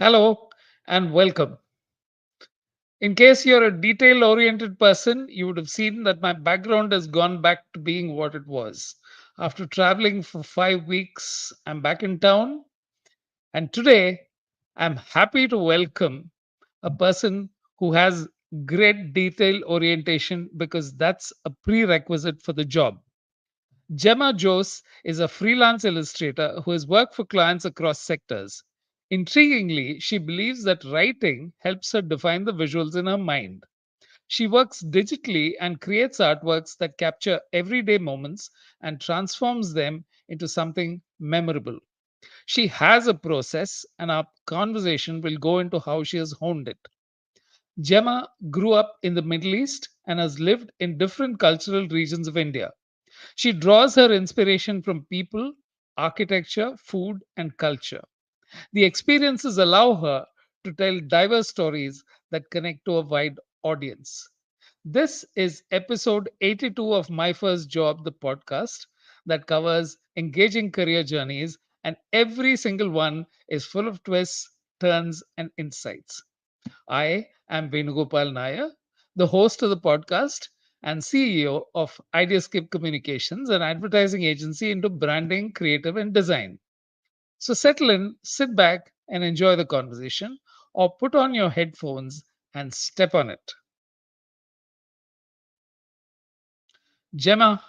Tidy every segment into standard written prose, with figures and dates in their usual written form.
Hello and welcome. In case you're a detail oriented person, you would have seen that my background has gone back to being what it was. After traveling for 5 weeks, I'm back in town, and today I'm happy to welcome a person who has great detail orientation because that's a prerequisite for the job. Gemma Jose is a freelance illustrator who has worked for clients across sectors. Intriguingly, she believes that writing helps her define the visuals in her mind. She works digitally and creates artworks that capture everyday moments and transforms them into something memorable. She has a process, and our conversation will go into how she has honed it. Gemma grew up in the Middle East and has lived in different cultural regions of India. She draws her inspiration from people, architecture, food, and culture. The experiences allow her to tell diverse stories that connect to a wide audience. This is episode 82 of My First Job, the podcast that covers engaging career journeys, and every single one is full of twists, turns, and insights. I am Venu Gopal Nair, the host of the podcast and CEO of Ideascape Communications, an advertising agency into branding, creative, and design. So settle in, sit back, and enjoy the conversation, or put on your headphones and step on it. Gemma,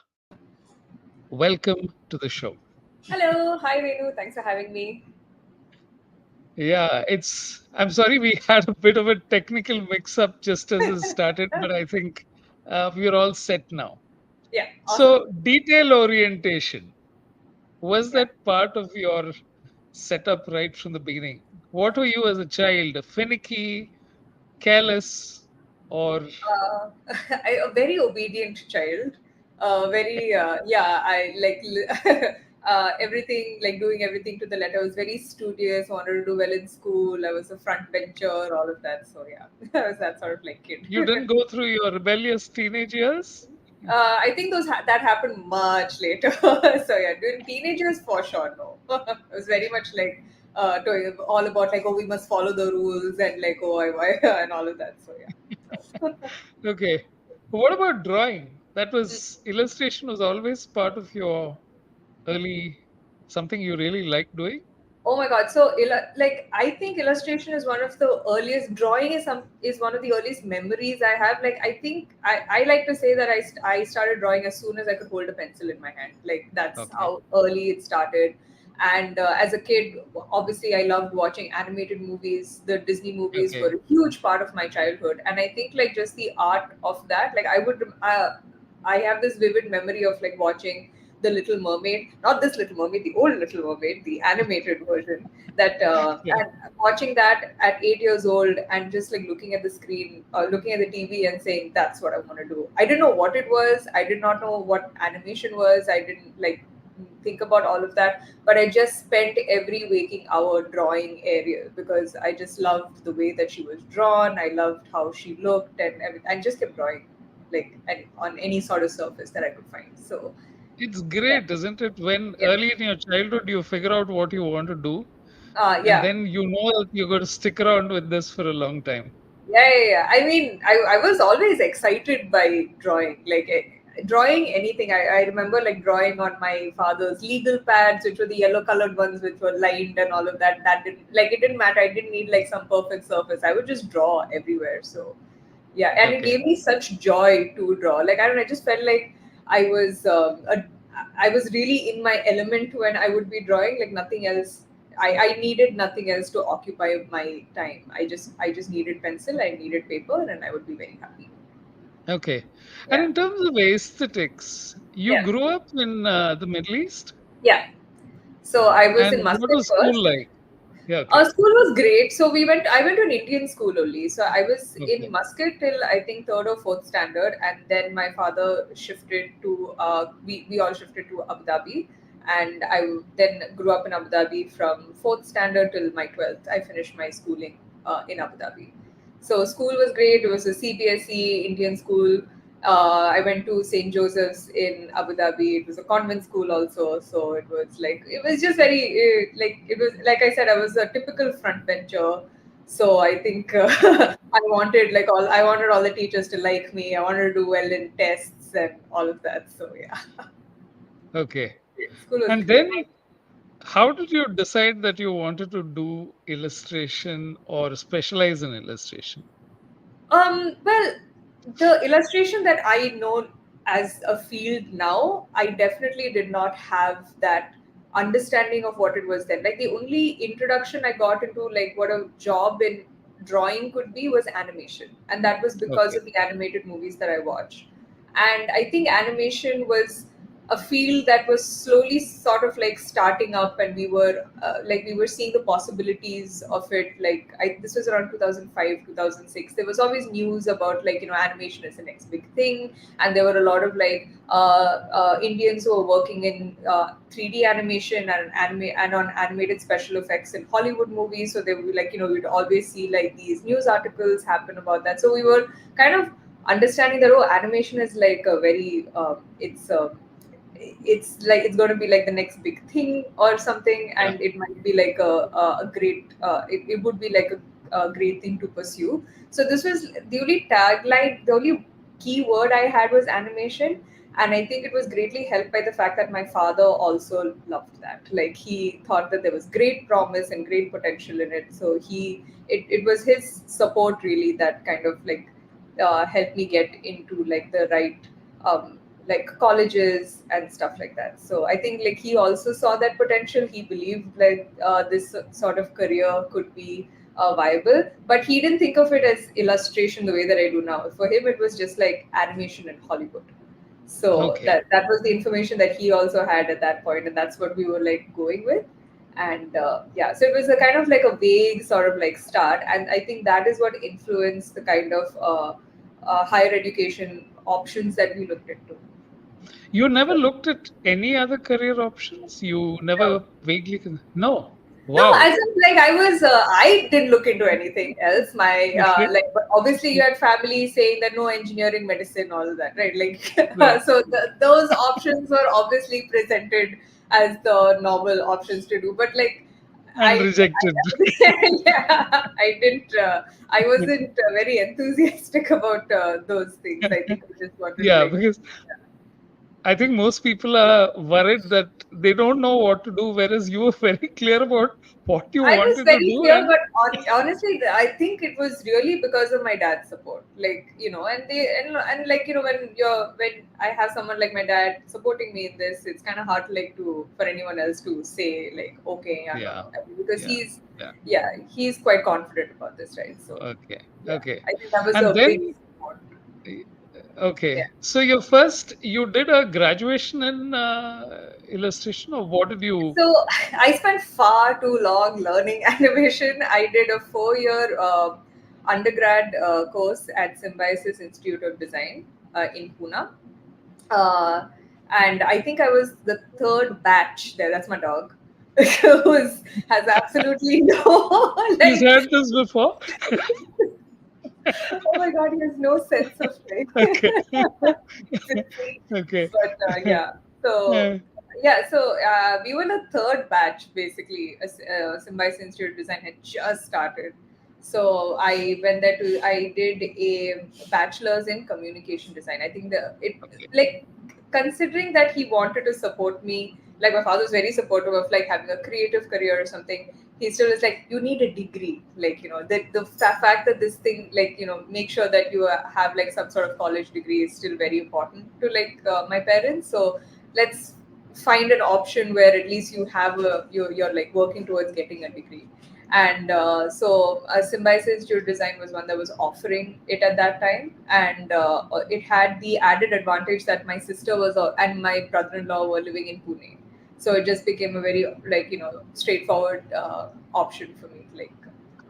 welcome to the show. Hello, hi Venu. Thanks for having me. I'm sorry we had a bit of a technical mix up just as it started, but I think we're all set now. Yeah, awesome. So, detail orientation, was Yeah. that part of your setup right from the beginning? What were you as a child? Finicky, careless, or A very obedient child. I everything, like doing everything to the letter. I was very studious, wanted to do well in school. I was a front bencher, all of that. So, yeah, I was that sort of like kid. you didn't go through your rebellious teenage years? I think that happened much later. So yeah, during teenagers for sure, no. It was very much like all about like, oh, we must follow the rules and like, oh, and all of that. So yeah, no. Okay. What about drawing? That was illustration was always part of your early something you really liked doing? Oh my God! So, like, I think illustration is one of the earliest. Drawing is one of the earliest memories I have. Like, I like to say that I started drawing as soon as I could hold a pencil in my hand. Like, that's Okay. how early it started. And as a kid, obviously, I loved watching animated movies. The Disney movies were Okay. a huge part of my childhood, and I think like just the art of that. Like, I have this vivid memory of like watching the Little Mermaid, not this Little Mermaid, the old Little Mermaid, the animated version. Yeah. And watching that at 8 years old and just like looking at the screen, looking at the TV and saying that's what I want to do. I didn't know what it was. I did not know what animation was. I didn't like think about all of that, but I just spent every waking hour drawing Ariel because I just loved the way that she was drawn. I loved how she looked and everything. I just kept drawing like on any sort of surface that I could find. So It's yeah, great, isn't it? When yeah, early in your childhood you figure out what you want to do, and yeah. then you know that you're going to stick around with this for a long time. Yeah. I mean, I was always excited by drawing, like drawing anything. I remember like drawing on my father's legal pads, which were the yellow colored ones, which were lined and all of that. That didn't like it didn't matter. I didn't need like some perfect surface. I would just draw everywhere. So yeah, and it Okay. gave me such joy to draw. Like I don't know, I just felt like I was I was really in my element when I would be drawing. Like nothing else. I needed nothing else to occupy my time. I just needed pencil. I needed paper, and I would be very happy. Okay. And Yeah, in terms of aesthetics, you yeah, grew up in the Middle East, yeah. So I was in and what Muscat was school first. like? Yeah. Our Okay. school was great. So we went. I went to an Indian school only. So I was in Okay. Muscat till I think third or fourth standard, and then my father shifted to. We all shifted to Abu Dhabi, and I then grew up in Abu Dhabi from fourth standard till my 12th. I finished my schooling in Abu Dhabi. So school was great. It was a CBSE Indian school. I went to St. Joseph's in Abu Dhabi. It was a convent school also, so it was just very it was like I said, I was a typical front bencher. So I think I wanted all the teachers to like me. I wanted to do well in tests and all of that. So yeah, Okay. school was And great. then how did you decide that you wanted to do illustration or specialize in illustration? Well, the illustration that I know as a field now, I definitely did not have that understanding of what it was then. Like the only introduction I got into like what a job in drawing could be was animation, and that was because Okay. of the animated movies that I watched. And I think animation was a field that was slowly sort of like starting up, and we were seeing the possibilities of it. This was around 2005 2006. There was always news about animation is the next big thing, and there were a lot of Indians who were working in 3D animation and on animated special effects in Hollywood movies. So they would be we'd always see like these news articles happen about that. So we were kind of understanding that animation is like a very it's like it's going to be like the next big thing or something, Yeah. and it might be like a great it would be like a great thing to pursue. So this was the only tagline, the only key word I had was animation. And I think it was greatly helped by the fact that my father also loved that. Like he thought that there was great promise and great potential in it. So it was his support really that kind of helped me get into like the right like colleges and stuff like that. So I think like he also saw that potential. He believed this sort of career could be viable, but he didn't think of it as illustration the way that I do now. For him, it was just like animation in Hollywood. So Okay. that was the information that he also had at that point, and that's what we were like going with. And yeah, so it was a kind of like a vague sort of like start, and I think that is what influenced the kind of higher education options that we looked into. You never So, looked at any other career options? You no. never vaguely no. No, as Wow. in like I didn't look into anything else. My Okay. but obviously you had family saying that no engineering, medicine, all of that, right? Like Right. so those options were obviously presented as the normal options to do. But like And rejected. yeah, I didn't. I wasn't very enthusiastic about those things. I think I just wanted to Yeah, like. because I think most people are worried that they don't know what to do, whereas you were very clear about what you I was wanted to very do. clear, And but honestly, I think it was really because of my dad's support. And like when I have someone like my dad supporting me in this, it's kind of hard to for anyone else to say like, okay, yeah, no, yeah, no, because yeah, yeah. he's quite confident about this, right? So Okay, yeah, okay. I think that was And a big then, support. eh, Yeah. okay. So you did a graduation in illustration, or what did you? So I spent far too long learning animation. I did a 4 year undergrad course at Symbiosis Institute of Design in Pune. Uh, and I think I was the third batch there. That's my dog. Has absolutely no You like. said this before. Oh my god, he has no sense of Okay, Simply. okay. But yeah, so Yeah, we were the third batch basically. Symbiosis Institute of Design had just started. So I went there to I did a bachelor's in communication design. I think the it okay, like considering that he wanted to support me, like my father was very supportive of like having a creative career or something. He still is like, you need a degree, the fact that this thing make sure that you have like some sort of college degree is still very important to my parents. So let's find an option where at least you have you're like working towards getting a degree. And Symbiosis Institute Design was one that was offering it at that time, and it had the added advantage that my sister and my brother-in-law were living in Pune. So it just became a very straightforward option for me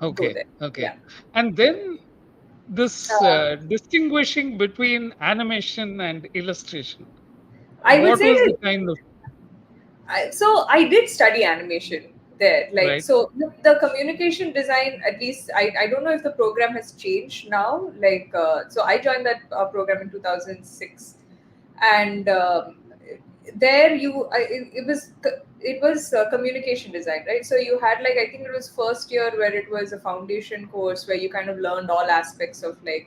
to go okay, there. okay. Yeah. And then this uh, distinguishing between animation and illustration. I would What say was the that kind of? so I did study animation there. Like, Right. so the communication design, at least I don't know if the program has changed now. Like, so I joined that program in 2006, and there it was communication design, right? So you had, like, I think it was first year where it was a foundation course where you kind of learned all aspects of, like,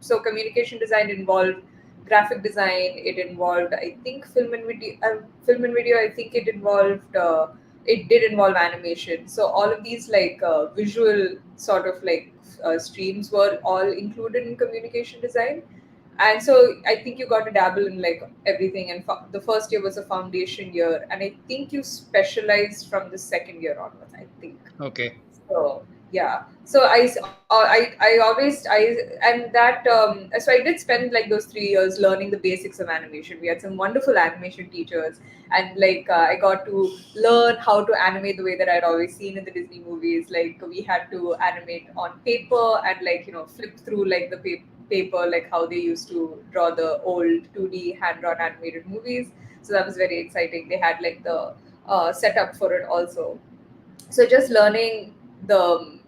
so communication design involved graphic design, it involved, I think, film and video, I think it did involve animation. So all of these, like, visual sort of, like, streams were all included in communication design. And so I think you got to dabble in, like, everything. And the first year was a foundation year, and I think you specialized from the second year onwards, I think. Okay. So yeah, so I always I and that so I did spend, like, those 3 years learning the basics of animation. We had some wonderful animation teachers, and, like, I got to learn how to animate the way that I'd always seen in the Disney movies. Like, we had to animate on paper and, like, flip through, like, the paper, like how they used to draw the old 2D hand drawn animated movies. So that was very exciting. They had, like, the setup for it also. So just learning the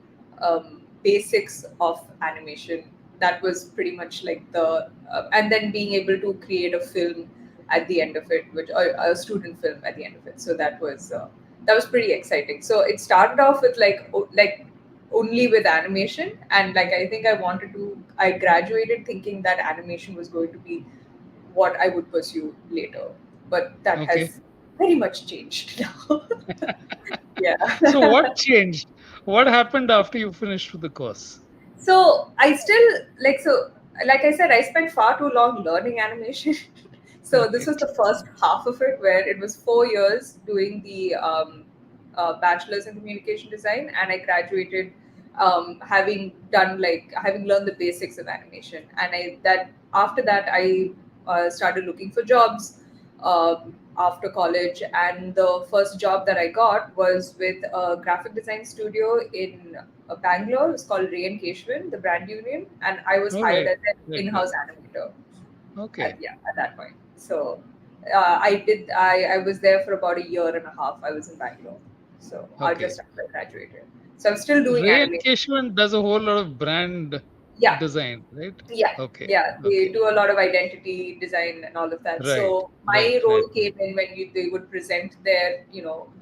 basics of animation, that was pretty much like the and then being able to create a film at the end of it, which a student film at the end of it. So that was pretty exciting. So it started off with, like, only with animation, and, like, I think I graduated thinking that animation was going to be what I would pursue later, but that Okay. has very much changed now. So Yeah. what changed? What happened after you finished with the course? So I still, like I said, I spent far too long learning animation. So this Okay. was the first half of it, where it was 4 years doing the bachelor's in communication design, and I graduated having learned the basics of animation. And I that after that I started looking for jobs after college, and the first job that I got was with a graphic design studio in Bangalore. It's called Ray and Keshwin, the brand union, and I was All hired right. as an Right. Right. in-house animator Okay. at that point. So I was there for about a year and a half. I was in Bangalore, so Okay. just after I graduated. So I'm still doing Ray and animation. Keshwan does a whole lot of brand Yeah, design, right? yeah, Okay. yeah. They Okay. do a lot of identity design and all of that. Right. So Right. my Right. role came in when they would present their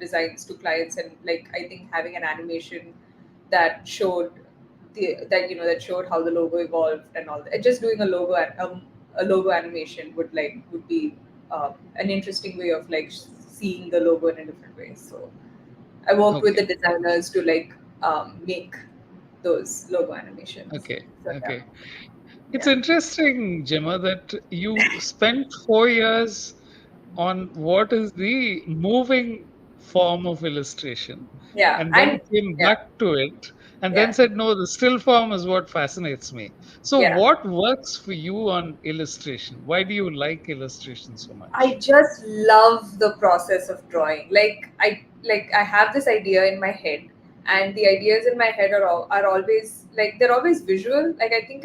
designs to clients, and, like, I think having an animation that showed that showed how the logo evolved and all that. And just doing a logo animation would be an interesting way of, like, seeing the logo in a different way. So I worked with Okay. the designers to, like, make those logo animations. Okay. So yeah, Okay. It's yeah, interesting, Gemma, that you spent 4 years on what is the moving form of illustration yeah, and then and came yeah, back to it and then yeah, said, no, the still form is what fascinates me. So, yeah. what works for you on illustration? Why do you like illustration so I much? just love the process of drawing. Like I have this idea in my head, and the ideas in my head are always, like, they're always visual. Like, I think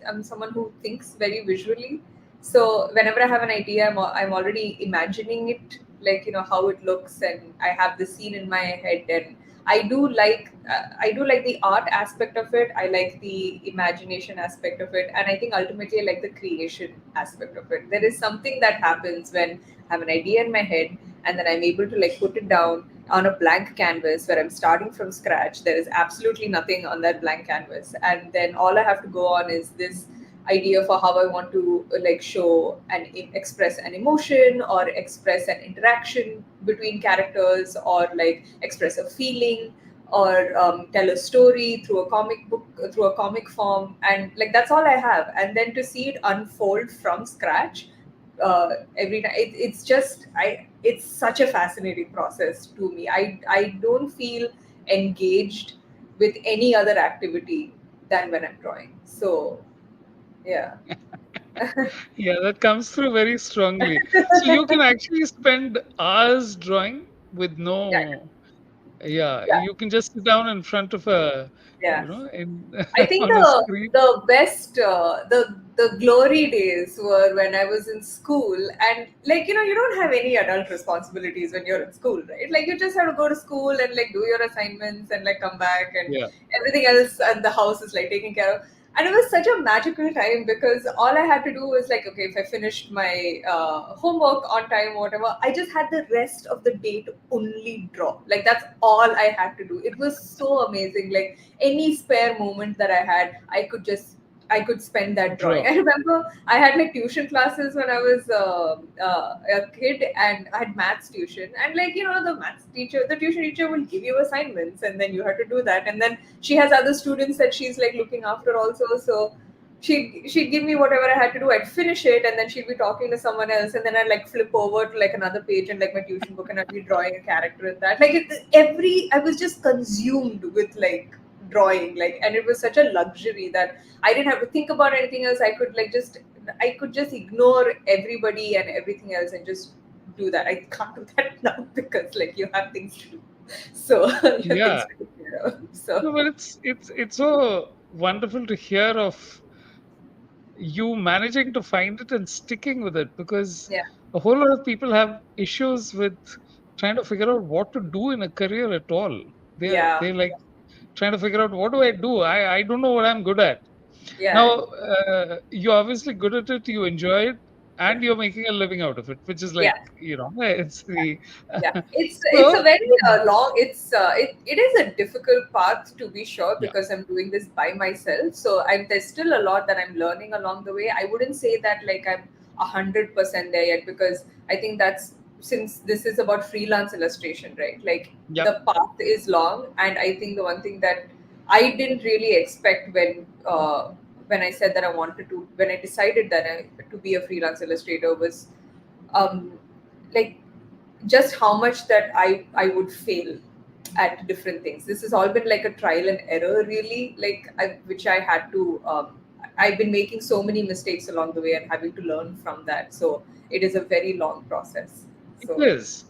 I'm someone who thinks very visually. So whenever I have an idea, I'm already imagining it, like, how it looks, and I have the scene in my head. And I do like the art aspect of it. I like the imagination aspect of it, and I think ultimately I like the creation aspect of it. There is something that happens when I have an idea in my head, and then I'm able to, like, put it down on a blank canvas where I'm starting from scratch. There is absolutely nothing on that blank canvas, and then all I have to go on is this idea for how I want to, like, show and express an emotion, or express an interaction between characters, or, like, express a feeling, or tell a story through a comic book, through a comic form. And, like, that's all I have. And then to see it unfold from scratch every time, it's such a fascinating process to me. I don't feel engaged with any other activity than when I'm drawing. So yeah. Yeah, that comes through very strongly. So, you can actually spend hours drawing with Yeah, no, yeah, yeah, you can just sit down in front of a, yeah. in I think on a screen. the best the the glory days were when I was in school, and like you don't have any adult responsibilities when you're in school, right? Like you just have to go to school and like do your assignments and like come back, and Yeah. everything else and the house is like taken care of. And it was such a magical time because all I had to do was like, okay, if I finished my homework on time or whatever, I just had the rest of the day to only draw. Like that's all I had to do. It was so amazing. Like any spare moment that I could spend that drawing. Draw. I remember I had like tuition classes when I was a kid, and I had maths tuition. And like the tuition teacher will give you assignments, and then you have to do that. And then she has other students that she's like looking after also. So she'd give me whatever I had to do. I'd finish it, and then she'd be talking to someone else, and then I'd like flip over to like another page and like my tuition book, and I'd be drawing a character in that. Like I was just consumed with like drawing, like, and it was such a luxury that I didn't have to think about anything else. I could just ignore everybody and everything else and just do that. I can't do that now because like you have things to do, so you have things Yeah. to take care of. So No, but it's so wonderful to hear of you managing to find it and sticking with it, because yeah, a whole lot of people have issues with trying to figure out what to do in a career at all. yeah, They're like trying to figure out, what do I do? I don't know what I'm good at. yeah, Now, you're obviously good at it, you enjoy it, yeah, and you're making a living out of it, which is yeah. like, it's the Yeah, it's a so very long, it is a difficult path to be sure, yeah, because I'm doing this by myself, so there's still a lot that I'm learning along the way. I wouldn't say that like I'm 100% there yet, because I think that's, since this is about freelance illustration, right? Like yeah, the path is long, and I think the one thing that I didn't really expect when I said that I wanted to, when I decided that to be a freelance illustrator, was um like just how much that I would fail at different things. This has all been like a trial and error, really, which I had to. I've been making so many mistakes along the way and having to learn from that. So it is a very long process. it So is.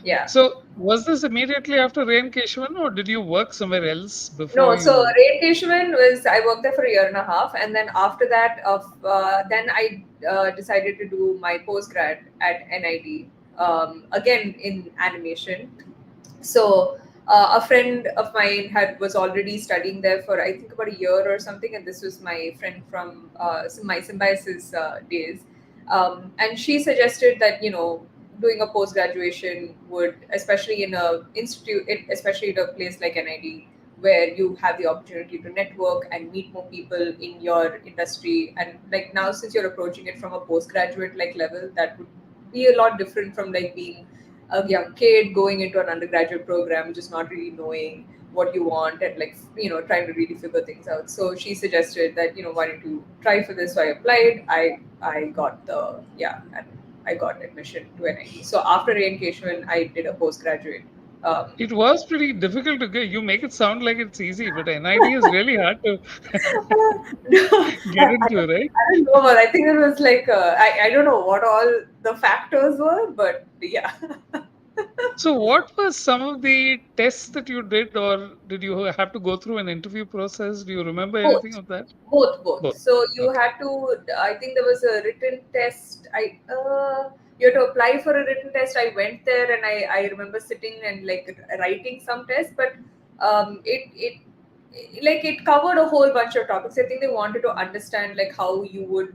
yeah. So was this immediately after Rain Keshwan, or did you work somewhere else before No, so you? Rain Keshwan was, I worked there for a year and a half, and then after that, then I decided to do my postgrad at NIT, again in animation. So a friend of mine was already studying there for I think about a year or something, and this was my friend from my symbiosis days, and she suggested that doing a post graduation would, especially in a institute, especially in a place like NID, where you have the opportunity to network and meet more people in your industry, and like now since you're approaching it from a postgraduate like level, that would be a lot different from like being a young kid going into an undergraduate program, just not really knowing what you want and like trying to really figure things out. So she suggested that why don't you try for this? So I applied. I got the yeah, and I got admission to NIT. So after re-engagement, I did a postgraduate. Um, It was pretty difficult to get. You make it sound like it's easy, but NIT is really hard to no, get into, right? I don't know, but I think it was like I don't know what all the factors were, but yeah. So, what were some of the tests that you did, or did you have to go through an interview process? Do you remember anything Both, of that? both. Both. So you Okay. had to. I think there was a written test. You had to apply for a written test. I went there and I remember sitting and like writing some tests, but it covered a whole bunch of topics. I think they wanted to understand like how you would,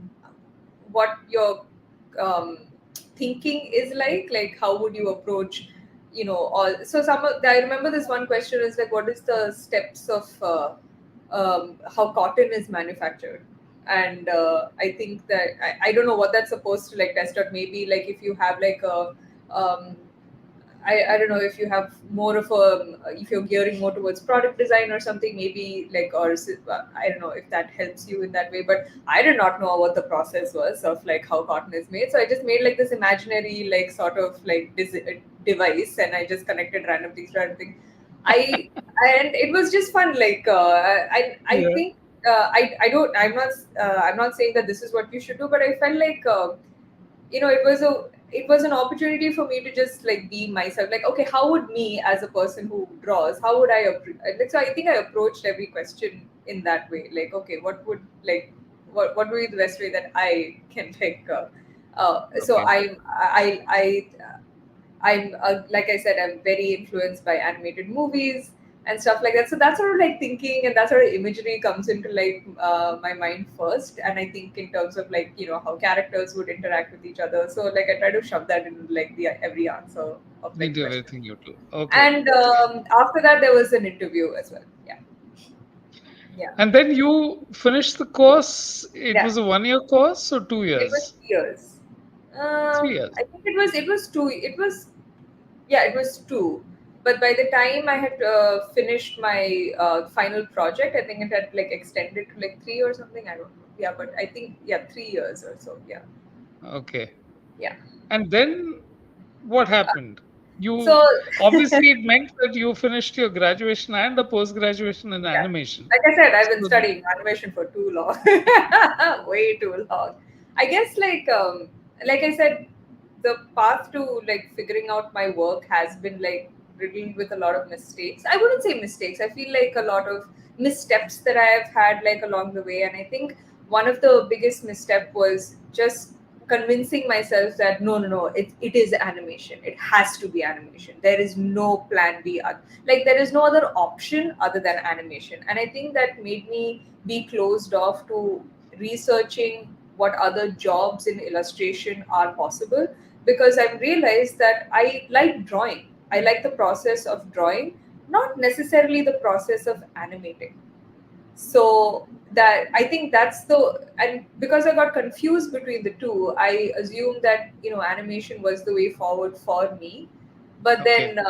what your um, thinking is like how would you approach all. So I remember this one question is like, what is the steps of how cotton is manufactured. And I think that I don't know what that's supposed to like test out. Maybe like if you have like a um, I don't know if you have more of a, if you're gearing more towards product design or something, maybe like, I don't know if that helps you in that way. But I did not know what the process was of like how cotton is made. So I just made like this imaginary like sort of like device, and I just connected random things to random things. I and it was just fun. Like I Yeah. think I don't I'm not saying that this is what you should do, but I felt like it was an opportunity for me to just like be myself. Like, okay, how would me as a person who draws, how would like, so I think I approached every question in that way. Like, okay, what would like what would be the best way that I can so Okay. I'm like I said, I'm very influenced by animated movies and stuff like that. So that sort of like thinking and that sort of imagery comes into like my mind first, and I think in terms of like how characters would interact with each other. So like I try to shove that in like the every answer of like Into question. everything you do. Okay. And after that, there was an interview as well. Yeah, yeah, And then you finished the course. It yeah. was a 1 year course or two It was years? 3 years. 3 years. I think it was two. It was Yeah, it was two. But by the time I had finished my final project, I think it had like extended to like three or something. I don't know. Yeah, but I think 3 years or so. Yeah, Okay. yeah. And then what happened? So You obviously it meant that you finished your graduation and the post graduation in yeah, animation. like I said, I've been So studying animation for too long, way too long. I guess like I said, the path to like figuring out my work has been like riddled with a lot of mistakes. I wouldn't say mistakes. I feel like a lot of missteps that I have had like along the way, and I think one of the biggest misstep was just convincing myself that no, it is animation. It has to be animation. There is no plan B. Like there is no other option other than animation, and I think that made me be closed off to researching what other jobs in illustration are possible, because I realized that I like drawing. I like the process of drawing, not necessarily the process of animating. So that I think that's the and because I got confused between the two, I assumed that animation was the way forward for me. But okay. then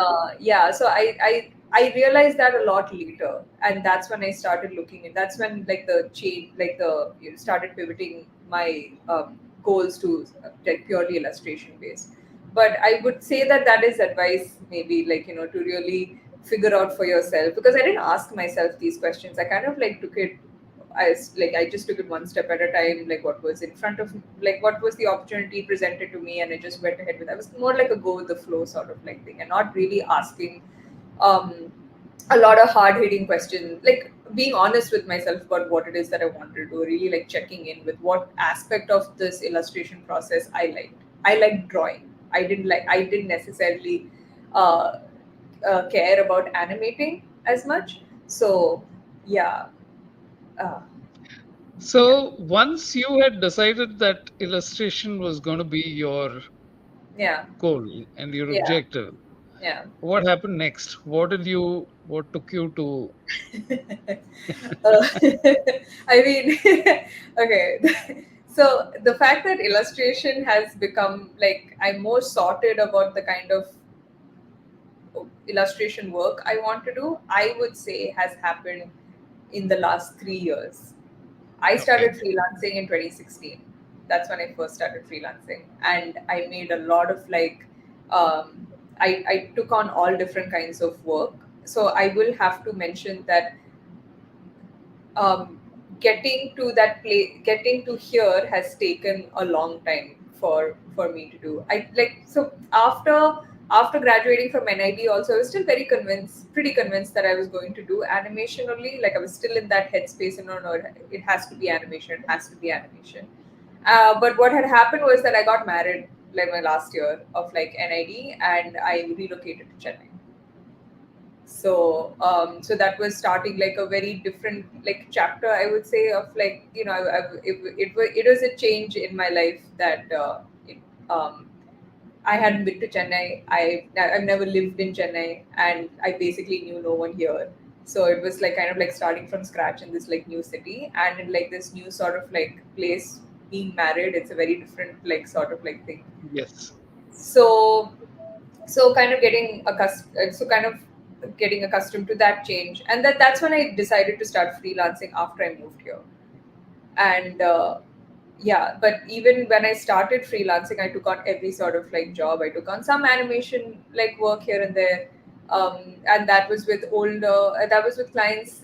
so I realized that a lot later, and that's when I started looking at that's when like the change like the started pivoting my goals to like purely illustration based. But I would say that that is advice, maybe like to really figure out for yourself, because I didn't ask myself these questions. I kind of like took it as like I just took it one step at a time, like what was in front of like what was the opportunity presented to me, and I just went ahead with it. I was more like a go with the flow sort of like thing, and not really asking um a lot of hard hitting questions, like being honest with myself about what it is that I want to do, really like checking in with what aspect of this illustration process I liked. I liked drawing. I didn't necessarily uh, care about animating as much. So yeah, uh, yeah, So once you had decided that illustration was going to be your yeah, goal and your yeah, objective, yeah. what happened next? What took you to? uh, I mean, okay. So the fact that illustration has become like I'm more sorted about the kind of illustration work I want to do, I would say has happened in the last 3 years. I Okay. started freelancing in 2016. That's when I first started freelancing, and I made a lot of I took on all different kinds of work. So I will have to mention that um, getting to here has taken a long time for me to do. I like so after graduating from NIT, also I was still pretty convinced that I was going to do animation only. Like I was still in that headspace, and no, it has to be animation. It has to be animation. But what had happened was that I got married like my last year of like NID, and I relocated to Chennai. So that was starting like a very different like chapter, I would say, of like it was a change in my life that um, I hadn't been to Chennai. I've never lived in Chennai, and I basically knew no one here. So it was like kind of like starting from scratch in this like new city, and in like this new sort of like place. Being married, it's a very different like sort of like thing. Yes. So kind of getting accustomed to that change, and that's when I decided to start freelancing after I moved here. And yeah, but even when I started freelancing, I took on every sort of like job. I took on some animation like work here and there, and that was with clients.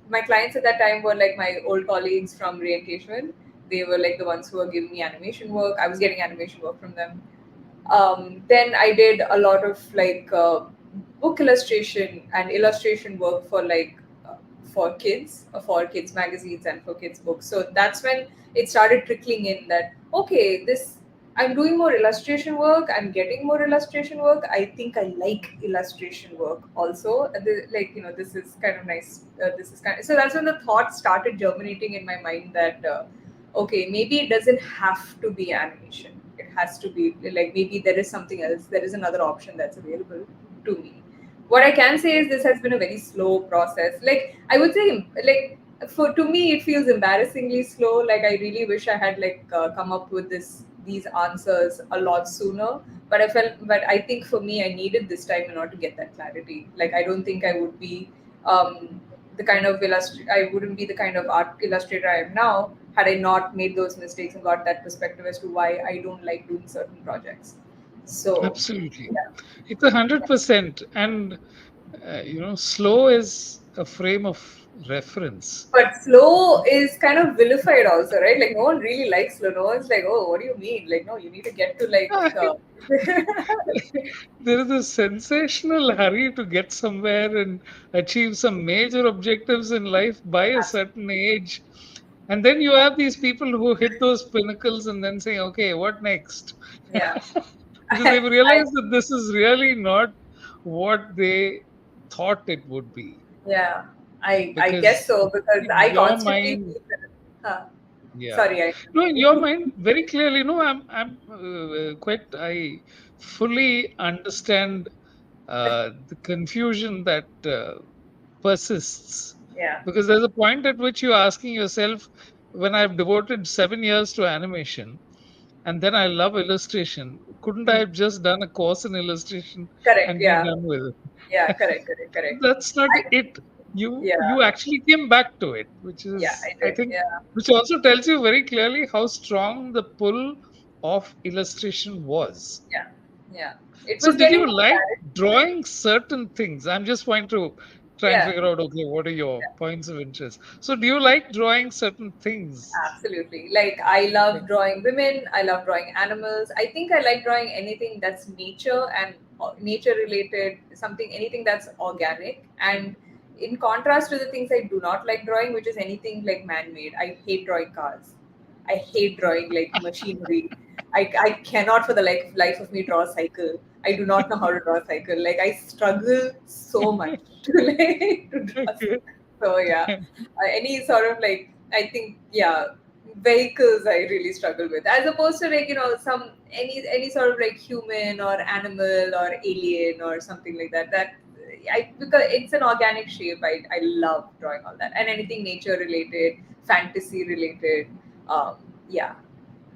My clients at that time were like my old colleagues from re-engagement. They were like the ones who were giving me animation work. I was getting animation work from them. Then I did a lot of book illustration and illustration work for kids, for kids magazines and for kids books. So that's when it started trickling in that, okay, this, I'm doing more illustration work, I'm getting more illustration work, I think I like illustration work also. Like, this is kind of nice. This is kind of, so that's when the thought started germinating in my mind that, okay, maybe it doesn't have to be animation. It has to be like, maybe there is something else. There is another option that's available to me. What I can say is this has been a very slow process. Like, I would say, like, for to me it feels embarrassingly slow. Like, I really wish I had like come up with these answers a lot sooner. But I think for me, I needed this time in order to get that clarity. Like, I don't think I would be the kind of I wouldn't be the kind of art illustrator I am now had I not made those mistakes and got that perspective as to why I don't like doing certain projects. So, Absolutely. yeah. It's 100%. And, slow is a frame of reference. But slow is kind of vilified also, right? Like, no one really likes slow. No one's like, oh, what do you mean? Like, no, you need to get to like. There is a sensational hurry to get somewhere and achieve some major objectives in life by a certain age. And then you have these people who hit those pinnacles and then say, okay, what next? Yeah. Because they've I, realized that this is really not what they thought it would be. yeah, I guess Because so because in I your constantly mind, feel that. Huh. yeah. Sorry, I. No, in your mind, very clearly, no, I fully understand the confusion that persists. Yeah. Because there's a point at which you're asking yourself, when I've devoted 7 years to animation and then I love illustration, couldn't I Hmm. have just done a course in illustration Correct. and be Yeah. done with Yeah. it? Correct. Correct. Correct. That's not I. it. You Yeah. actually came back to it, which Yeah. is, I I did. think, Yeah. which also tells you very clearly how strong the pull of illustration was. Yeah. Yeah. It So was did getting you more like clarity. drawing certain things? I'm just trying to Yeah. figure out, okay, what are your Yeah. points of interest? So do you like drawing certain things? Absolutely. Like, I love drawing women. I love drawing animals. I think I like drawing anything that's nature and nature related, something, anything that's organic. And in contrast to the things I do not like drawing, which is anything like man made, I hate drawing cars. I hate drawing like machinery. I cannot for the life of me draw a cycle. I do not know how to draw a cycle. Like, I struggle so much to like to draw a Okay. cycle. So yeah, any sort of like, I think, yeah, vehicles I really struggle with, as opposed to like, some any sort of like human or animal or alien or something like that. That I, because it's an organic shape, I love drawing all that, and anything nature related, fantasy related. Um, yeah,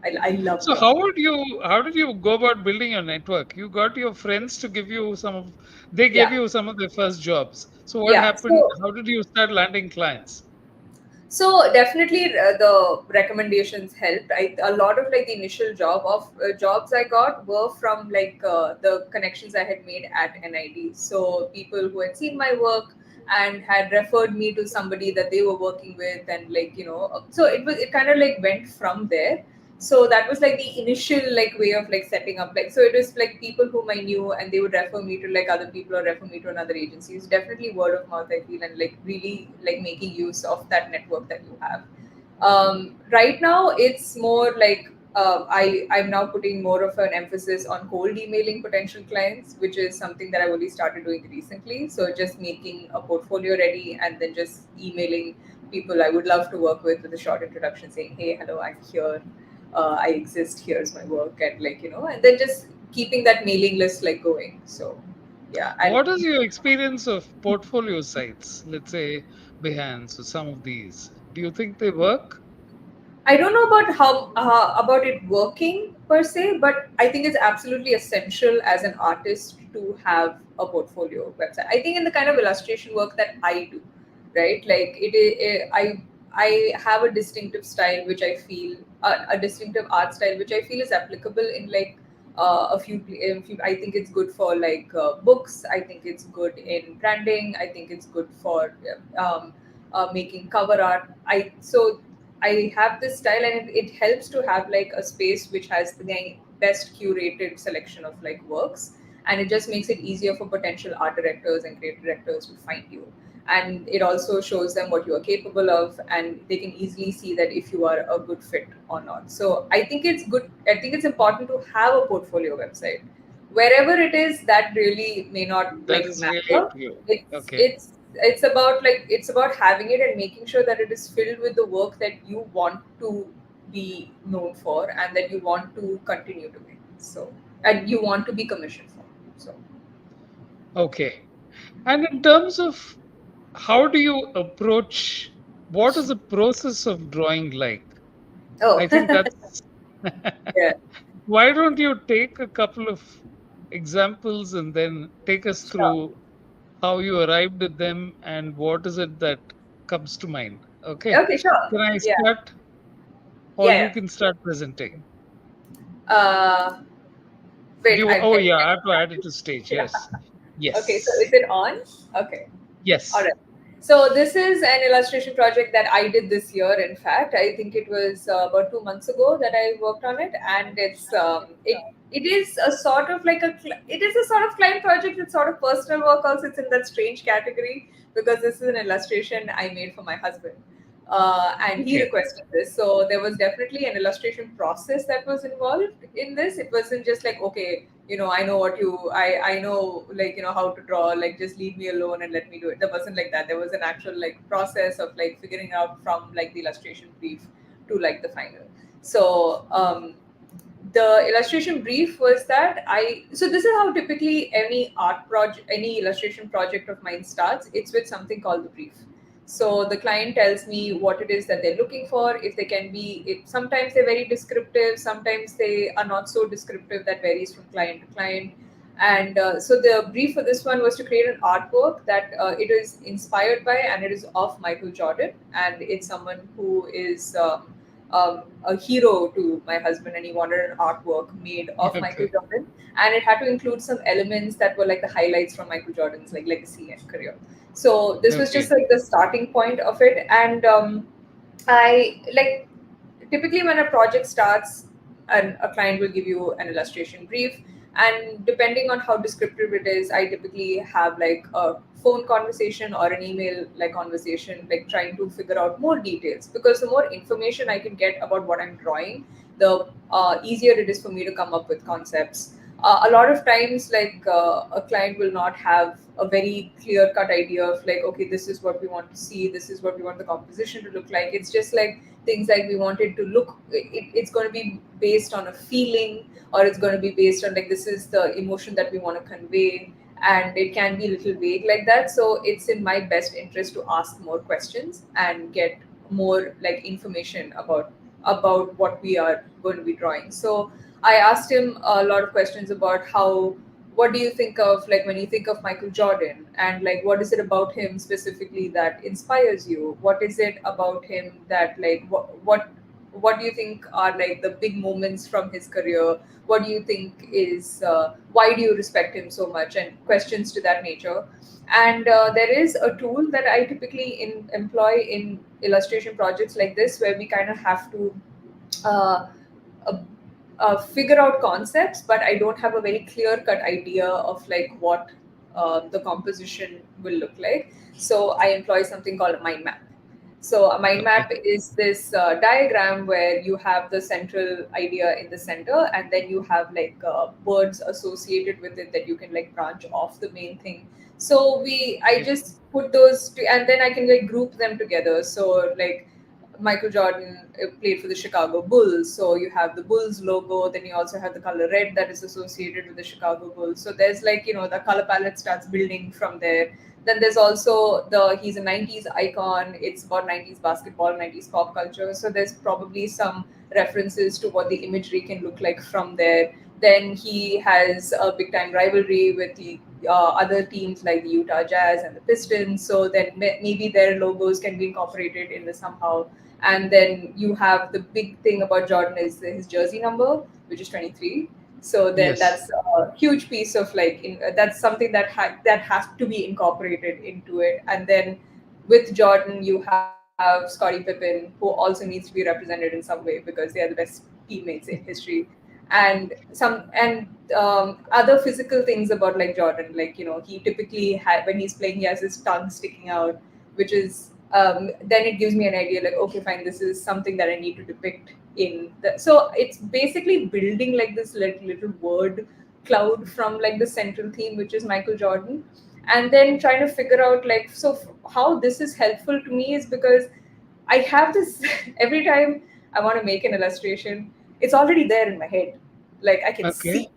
I love So drawing. how did you go about building your network? You got your friends to give you they gave Yeah, you some of their first jobs. So what yeah. happened? So How did you start landing clients? So definitely the recommendations helped. A lot of like the initial jobs I got were from like the connections I had made at NID. So people who had seen my work and had referred me to somebody that they were working with, and like, so it kind of like went from there. So that was like the initial like way of like setting up, like, so it was like people whom I knew and they would refer me to like other people or refer me to another agency. It's definitely word of mouth, I feel, and like really like making use of that network that you have. Right now it's more like, I'm now putting more of an emphasis on cold emailing potential clients, which is something that I've only started doing recently. So just making a portfolio ready and then just emailing people I would love to work with a short introduction saying, hey, hello, I'm here, I exist, here's my work, and like, and then just keeping that mailing list like going. So yeah, and What is your experience of portfolio sites? Let's say Behance or some of these. Do you think they work? I don't know about how about it working per se, but I think it's absolutely essential as an artist to have a portfolio website. I think in the kind of illustration work that I do, right? Like I have a distinctive style which I feel, a distinctive art style which I feel is applicable in like I think it's good for like books. I think it's good in branding. I think it's good for making cover art. I have this style, and it helps to have like a space which has the best curated selection of like works, and it just makes it easier for potential art directors and creative directors to find you. and it also shows them what you are capable of, and they can easily see that if you are a good fit or not. So I think it's good. I think it's important to have a portfolio website wherever it is. That really may not That like is really matter. true. it's Okay. it's it's about like it's about having it and making sure that it is filled with the work that you want to be known for and that you want to continue doing, so and you want to be commissioned for. So Okay. And in terms of how do you approach, what is the process of drawing like? oh I think that's yeah, why don't you take a couple of examples and then take us sure. through how you arrived at them and what is it that comes to mind? Okay. Okay, sure. Can I Yeah, start or you yeah, can start presenting? yeah. Wait, You, I'm oh, getting yeah, I have to add it distracted. to stage. Yeah. Yes. Okay, so Yes. is it on? Okay. All Yes. right. So this is an illustration project that I did this year. In fact, I think it was about 2 months ago that I worked on it, and it is a sort of like it is a sort of client project. It's sort of personal work. Also, it's in that strange category because this is an illustration I made for my husband, and he Okay. requested this. So there was definitely an illustration process that was involved in this. It wasn't just like, okay, I know I know, like, how to draw, like, just leave me alone and let me do it. There wasn't like that. There was an actual like process of like figuring out from like the illustration brief to like the final. So the illustration brief was that so this is how typically any illustration project of mine starts. It's with something called the brief. So the client tells me what it is that they're looking for. If they can be, sometimes they're very descriptive, sometimes they are not so descriptive. That varies from client to client. And so the brief for this one was to create an artwork that it is inspired by, and it is of Michael Jordan, and it's someone who is a hero to my husband, and he wanted an artwork made of Michael Okay. Jordan, and it had to include some elements that were like the highlights from Michael Jordan's like legacy and career. So this was just Okay. like the starting point of it, and I like typically when a project starts, and a client will give you an illustration brief, and depending on how descriptive it is, I typically have like a phone conversation or an email like conversation, like trying to figure out more details, because the more information I can get about what I'm drawing, the easier it is for me to come up with concepts. A lot of times, like, a client will not have a very clear cut idea of like, okay, this is what we want to see, this is what we want the composition to look like. It's just like things like we want it to look, it's going to be based on a feeling, or it's going to be based on like, this is the emotion that we want to convey, and it can be a little vague like that. So it's in my best interest to ask more questions and get more like information about what we are going to be drawing. So I asked him a lot of questions about how, what do you think of, like, when you think of Michael Jordan, and like what is it about him specifically that inspires you? What is it about him that like what do you think are like the big moments from his career? What do you think is why do you respect him so much, and questions to that nature. And there is a tool that I typically employ in illustration projects like this, where we kind of have to uh, uh, figure out concepts, but I don't have a very clear cut idea of like what the composition will look like. So I employ something called a mind map. So a mind Okay. map is this diagram where you have the central idea in the center, and then you have like words associated with it that you can like branch off the main thing. So I Okay. just put those and then I can like group them together. So like Michael Jordan played for the Chicago Bulls. So you have the Bulls logo, then you also have the color red that is associated with the Chicago Bulls. So there's like, the color palette starts building from there. Then there's also he's a 90s icon. It's about 90s basketball, 90s pop culture. So there's probably some references to what the imagery can look like from there. Then he has a big time rivalry with the other teams like the Utah Jazz and the Pistons. So then maybe their logos can be incorporated in the somehow. And then you have the big thing about Jordan is his jersey number, which is 23. So then Yes. that's a huge piece of like that's something that has to be incorporated into it. And then with Jordan, you have Scottie Pippen, who also needs to be represented in some way because they are the best teammates in history. and other physical things about like Jordan. Like, he typically when he's playing, he has his tongue sticking out, which is then it gives me an idea like, okay, fine, this is something that I need to depict in the. So it's basically building like this little word cloud from like the central theme, which is Michael Jordan, and then trying to figure out like, so how this is helpful to me is because I have this every time I want to make an illustration, it's already there in my head. Like I can Okay. see.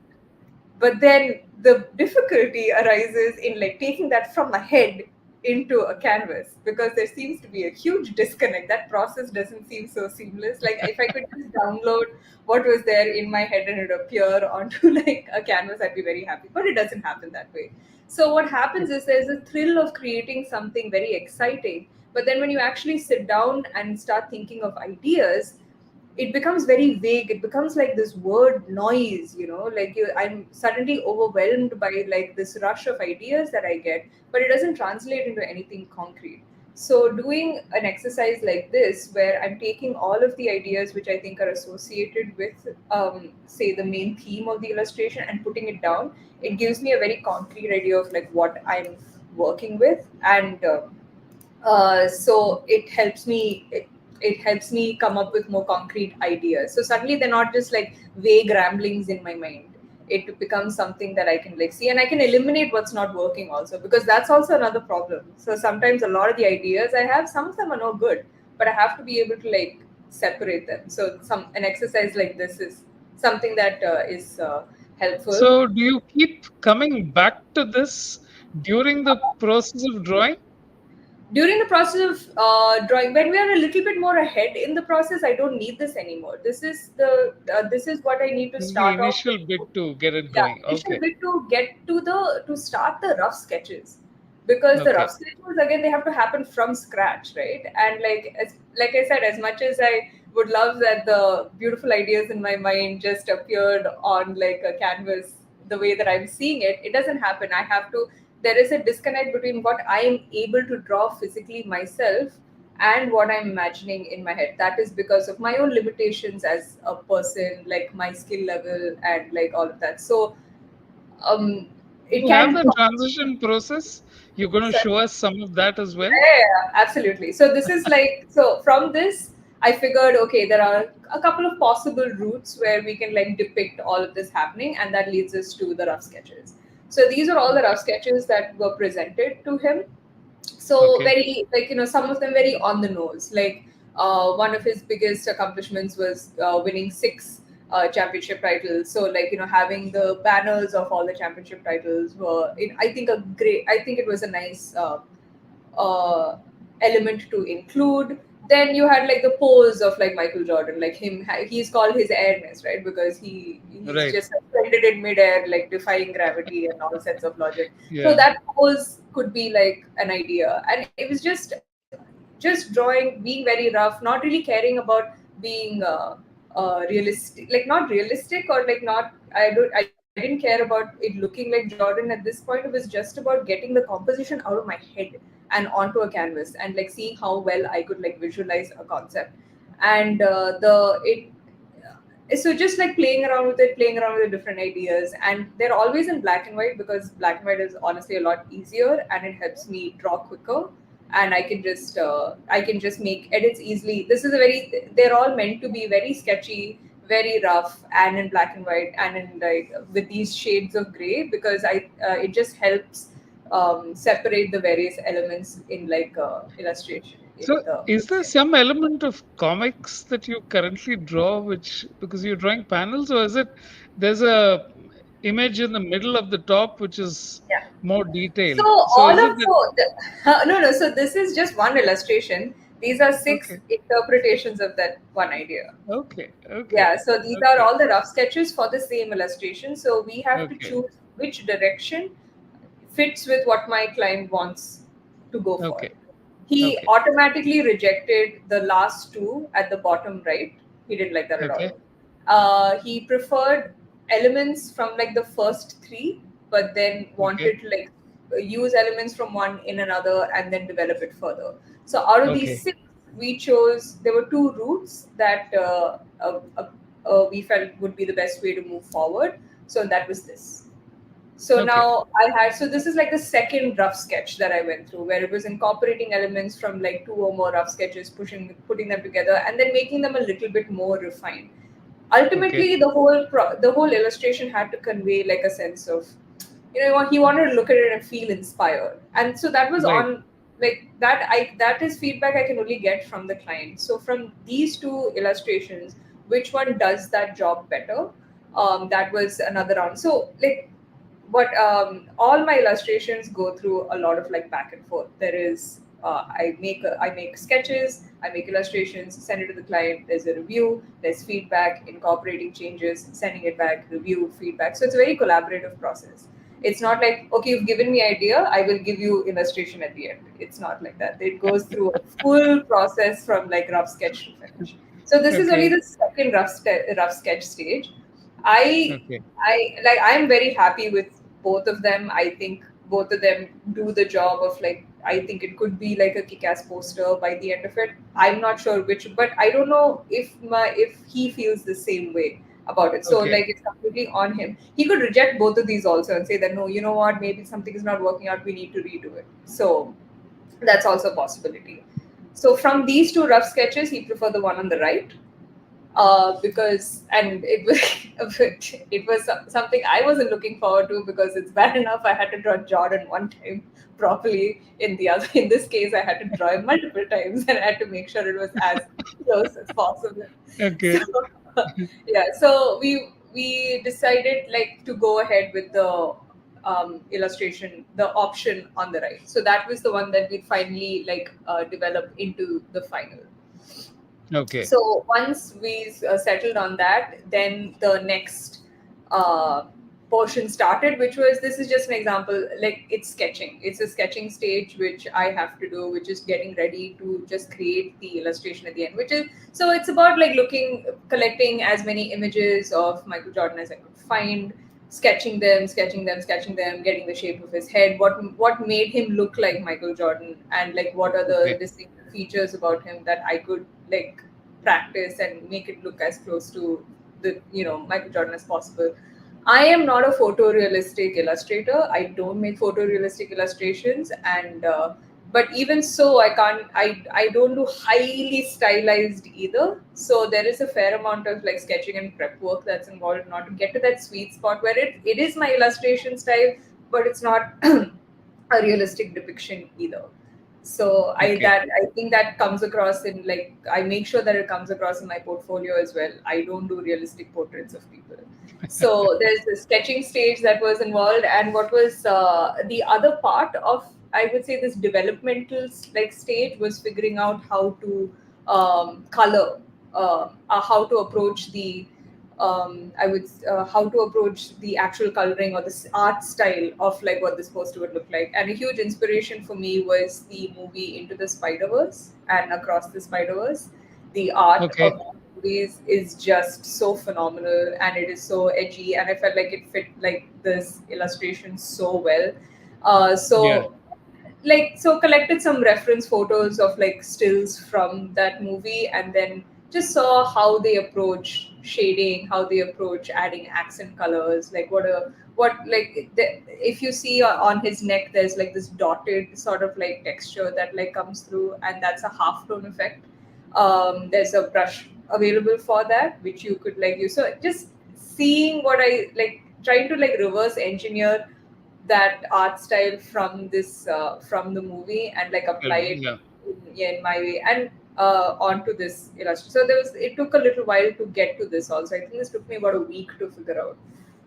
But then the difficulty arises in like taking that from my head into a canvas, because there seems to be a huge disconnect. That process doesn't seem so seamless. Like if I could just download what was there in my head and it appear onto like a canvas, I'd be very happy. But it doesn't happen that way. So what happens is there's a thrill of creating something very exciting, but then when you actually sit down and start thinking of ideas, it becomes very vague. It becomes like this word noise, like I'm suddenly overwhelmed by like this rush of ideas that I get, but it doesn't translate into anything concrete. So doing an exercise like this, where I'm taking all of the ideas which I think are associated with say the main theme of the illustration, and putting it down, it gives me a very concrete idea of like what I'm working with. And so it helps me come up with more concrete ideas. So suddenly they're not just like vague ramblings in my mind. It becomes something that I can like see, and I can eliminate what's not working also, because that's also another problem. So sometimes a lot of the ideas I have, some of them are no good, but I have to be able to like separate them. So some an exercise like this is something that is helpful. So, do you keep coming back to this during the process of drawing? During the process of drawing, when we are a little bit more ahead in the process, I don't need this anymore. This is what I need to This is the start off with. initial bit to get it Yeah, going. initial Okay. bit to get to start the rough sketches, because the Okay. rough sketches again, they have to happen from scratch, right? And like I said, as much as I would love that the beautiful ideas in my mind just appeared on like a canvas the way that I'm seeing it, it doesn't happen. I have to There is a disconnect between what I am able to draw physically myself and what I'm imagining in my head. That is because of my own limitations as a person, like my skill level and like all of that. So um, it You have can. the transition process. You're going to Sorry? show us some of that as well. Yeah, absolutely. So this is like, so from this, I figured, okay, there are a couple of possible routes where we can like depict all of this happening, and that leads us to the rough sketches. So these are all the rough Okay. sketches that were presented to him. So Okay. very, like, some of them very on the nose. Like one of his biggest accomplishments was winning six championship titles. So like, having the banners of all the championship titles were, I think, I think it was a nice uh, element to include. Then you had like the pose of like Michael Jordan, like him. He's called his airness, right? Because he's Right. just suspended in midair, like defying gravity and all sense of logic. So Yeah. that pose could be like an idea, and it was just drawing, being very rough, not really caring about being realistic, like not realistic, or like not. I didn't care about it looking like Jordan at this point. It was just about getting the composition out of my head and onto a canvas, and like seeing how well I could like visualize a concept. And the it so just like playing around with it, playing around with the different ideas, and they're always in black and white, because black and white is honestly a lot easier and it helps me draw quicker. And I can just make edits easily. This is a very They're all meant to be very sketchy, very rough, and in black and white, and in like with these shades of gray, because I it just helps separate the various elements in like illustration in So, the is there sketch. some element of comics that you currently draw, which because you're drawing panels, or is it there's a image in the middle of the top which is Yeah. more So detailed? So, all is it of that? no, no. So this is just one illustration. These are six Okay. interpretations of that one idea. Okay. Okay. Yeah. So these are Okay. all the rough sketches for the same illustration. So we have to Okay. choose which direction fits with what my client wants to go for. Okay. He Okay. automatically rejected the last two at the bottom right. He didn't like that at Okay. all. He preferred elements from like the first three, but then Okay. wanted to like use elements from one in another and then develop it further. So out of these Okay. six, we chose, there were two routes that we felt would be the best way to move forward. So that was this. So Okay. now I had, so this is like the second rough sketch that I went through, where it was incorporating elements from like two or more rough sketches, putting them together, and then making them a little bit more refined. Okay. Ultimately, the whole illustration had to convey like a sense of, he wanted to look at it and feel inspired, and so that was Right. on like that. That is feedback I can only get from the client. So from these two illustrations, which one does that job better? That was another round. So like what all my illustrations go through a lot of like back and forth. There is I make sketches, I make illustrations, send it to the client. There's a review, there's feedback, incorporating changes, sending it back, review, feedback. So it's a very collaborative process. It's not like, okay, you've given me idea, I will give you illustration at the end. It's not like that. It goes through a full process from like rough sketch to finish. So this is only Okay. the second rough sketch stage. I Okay. I'm very happy with both of them. I think both of them do the job of like, I think it could be like a kick-ass poster by the end of it. I'm not sure which, but I don't know if he feels the same way about it. So Okay. like it's completely on him. He could reject both of these also and say that no, you know what, maybe something is not working out, we need to redo it. So that's also a possibility. So from these two rough sketches, he preferred the one on the right, because and it was it was something I wasn't looking forward to, because it's bad enough I had to draw Jordan one time properly. In the other, in this case, I had to draw him multiple times, and I had to make sure it was as close as possible. So Okay. yeah, so we decided like to go ahead with the illustration, the option on the right. So that was the one that we finally like developed into the final. Okay. So once we settled on that, then the next uh, portion started, which was, this is just an example, like it's sketching. It's a sketching stage which I have to do, which is getting ready to just create the illustration at the end. Which is, so it's about like collecting as many images of Michael Jordan as I could find, sketching them, getting the shape of his head, what made him look like Michael Jordan, and like what are the Okay. distinctive features about him that I could like practice and make it look as close to the Michael Jordan as possible. I am not a photorealistic illustrator. I don't make photorealistic illustrations, and but even so, I can't. I don't do highly stylized either. So there is a fair amount of like sketching and prep work that's involved, not to get to that sweet spot where it is my illustration style, but it's not a realistic depiction either. So Okay. I think that comes across in like, I make sure that it comes across in my portfolio as well. I don't do realistic portraits of people. So there's the sketching stage that was involved, and what was the other part of, I would say, this developmental like stage was figuring out how to color, how to approach the I would how to approach the actual coloring or the art style of like what this poster would look like. And a huge inspiration for me was the movie Into the Spider-Verse and Across the Spider-Verse. The art Okay. of the movies is just so phenomenal, and it is so edgy, and I felt like it fit like this illustration so well. Yeah. So collected some reference photos of like stills from that movie, and then just saw how they approach shading, how they approach adding accent colors, like if you see on his neck, there's like this dotted sort of like texture that like comes through, and that's a half tone effect. There's a brush available for that which you could like use. So just seeing what I like, trying to like reverse engineer that art style from this from the movie and like apply Film. it Yeah. in my way, and onto this illustration. So it took a little while to get to this also. I think this took me about a week to figure out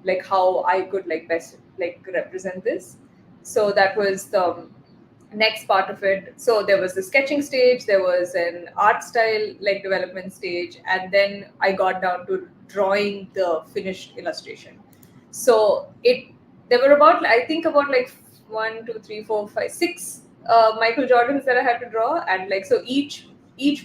like how I could like best like represent this. So that was the next part of it. So there was the sketching stage, there was an art style like development stage, and then I got down to drawing the finished illustration. So it there were about, I think, about like one, two, three, four, five, six Michael Jordans that I had to draw, and like so each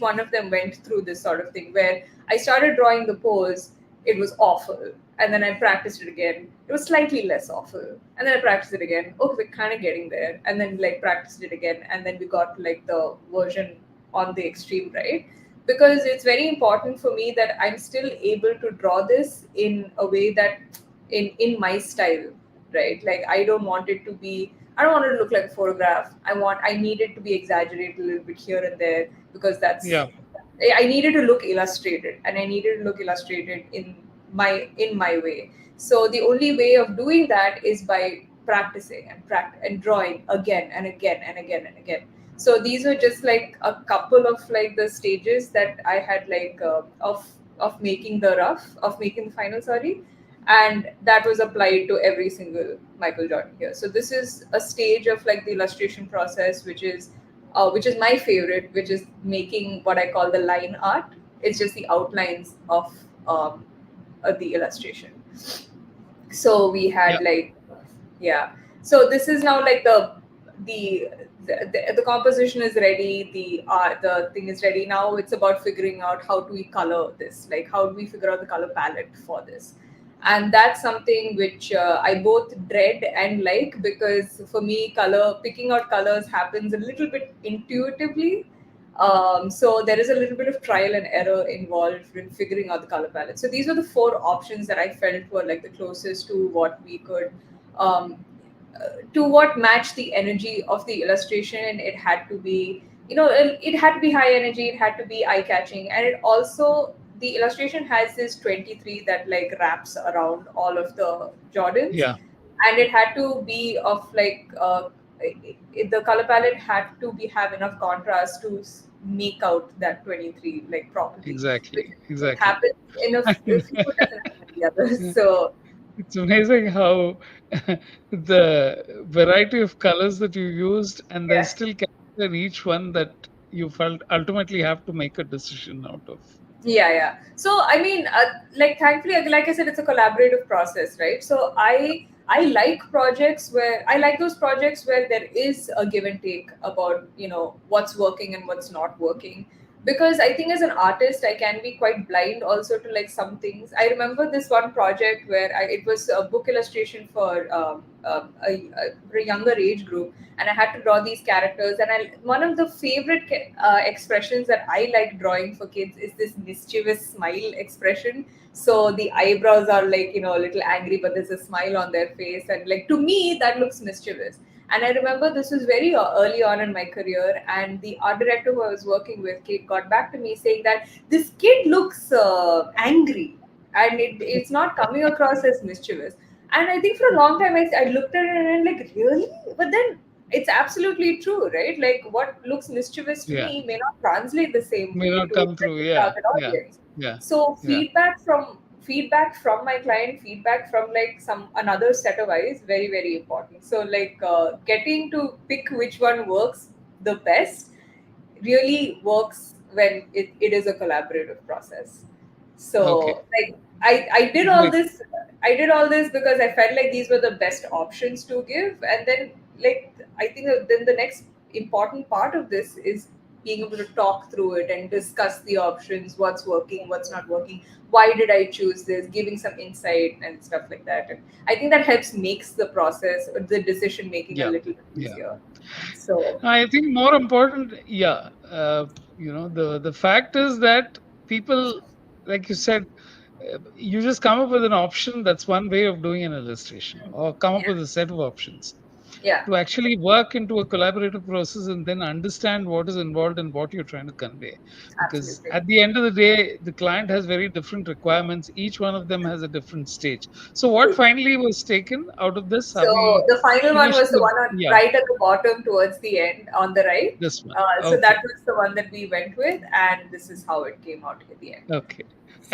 one of them went through this sort of thing where I started drawing the pose, it was awful, and then I practiced it again, it was slightly less awful, and then I practiced it again. Okay, we're kind of getting there, and then like practiced it again, and then we got to like the version on the extreme right. because it's very important for me that I'm still able to draw this in a way that in my style, right? Like I don't want it to look like a photograph. I need it to be exaggerated a little bit here and there, because Yeah. I needed to look illustrated, and I needed to look illustrated in my way. So the only way of doing that is by practicing and drawing again and again and again and again. So these were just like a couple of like the stages that I had, like of making the final, sorry. And that was applied to every single Michael Jordan here. So this is a stage of like the illustration process, which is my favorite, which is making what I call the line art. It's just the outlines of the illustration. So we Yeah. had like, yeah. So this is now like the the composition is ready, the thing is ready. Now it's about figuring out how do we color this, like how do we figure out the color palette for this. And that's something which I both dread and like, because for me color picking out colors happens a little bit intuitively. So there is a little bit of trial and error involved in figuring out the color palette. So these were the four options that I felt were like the closest to what we could, um, to what matched the energy of the illustration. And it had to be, it had to be high energy, it had to be eye catching, and it also, the illustration has this 23 that like wraps around all of the Jordans. Yeah. And it had to be of like the color palette had to be have enough contrast to make out that 23 like properly, which Exactly. it Exactly. happens in a few, it doesn't happen in the others. Yeah. So It's amazing how the variety of colors that you used, and there's yeah. still character in each one that you felt ultimately have to make a decision out of. Yeah. So I mean, like thankfully, like I said, it's a collaborative process, right? So I like projects where I like those projects where there is a give and take about, what's working and what's not working. Because I think as an artist I can be quite blind also to like some things. I remember this one project where it was a book illustration for a younger age group, and I had to draw these characters. And one of the favorite expressions that I like drawing for kids is this mischievous smile expression. So the eyebrows are like, a little angry, but there's a smile on their face, and like to me that looks mischievous. And I remember this was very early on in my career, and the art director who I was working with, Kate, got back to me saying that this kid looks angry, and it's not coming across as mischievous. And I think for a long time I looked at it and I'm like, really? But then it's absolutely true, right? Like what looks mischievous to Yeah. me may not translate the same May way not to come like, through. the Yeah. target Yeah. audience. Yeah. So Yeah. feedback from my client, feedback from like some another set of eyes, very very important. So like getting to pick which one works the best really works when it is a collaborative process. Okay. So like I did all Great. this, because I felt like these were the best options to give. And then like I think that then the next important part of this is being able to talk through it and discuss the options, what's working, what's not working, why did I choose this, giving some insight and stuff like that. And I think that helps makes the process or the decision making a Yeah. little bit Yeah. easier. So I think more important, yeah. The fact is that people, like you said, you just come up with an option. That's one way of doing an illustration, or come up yeah, with a set of options. yeah, To actually work into a collaborative process and then understand what is involved and what you're trying to convey. Because absolutely. at the end of the day, the client has very different requirements. Each one of them has a different stage. So, what True. finally was taken out of this? Are So we the final one finished was the with? one Yeah, right at the bottom towards the end on the right. this one. So that Okay. was the one that we went with, and this is how it came out at the end. Okay.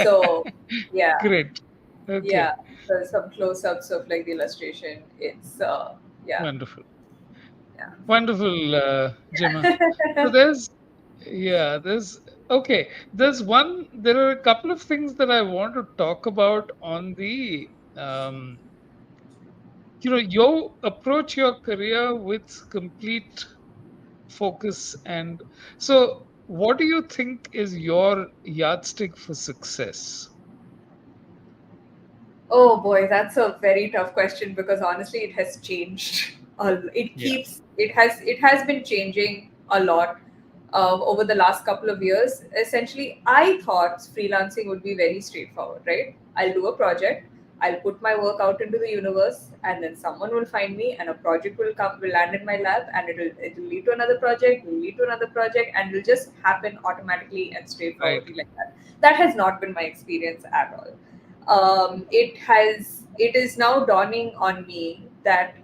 So yeah, Great. Okay. yeah. So some close-ups of like the illustration. It's yeah, Wonderful. yeah. Wonderful, Gemma. So there's, yeah, there's, okay. There are a couple of things that I want to talk about on um, you approach your career with complete focus. And so, what do you think is your yardstick for success? Oh boy, that's a very tough question, because honestly, it has changed. It Yeah. keeps it has been changing a lot. over the last couple of years. Essentially, I thought freelancing would be very straightforward, right? I'll do a project, I'll put my work out into the universe, and then someone will find me, and a project will come, will land in my lap, and it'll lead to another project, will lead to another project, and will just happen automatically and Right. straightforwardly like that. That has not been my experience at all. It is now dawning on me that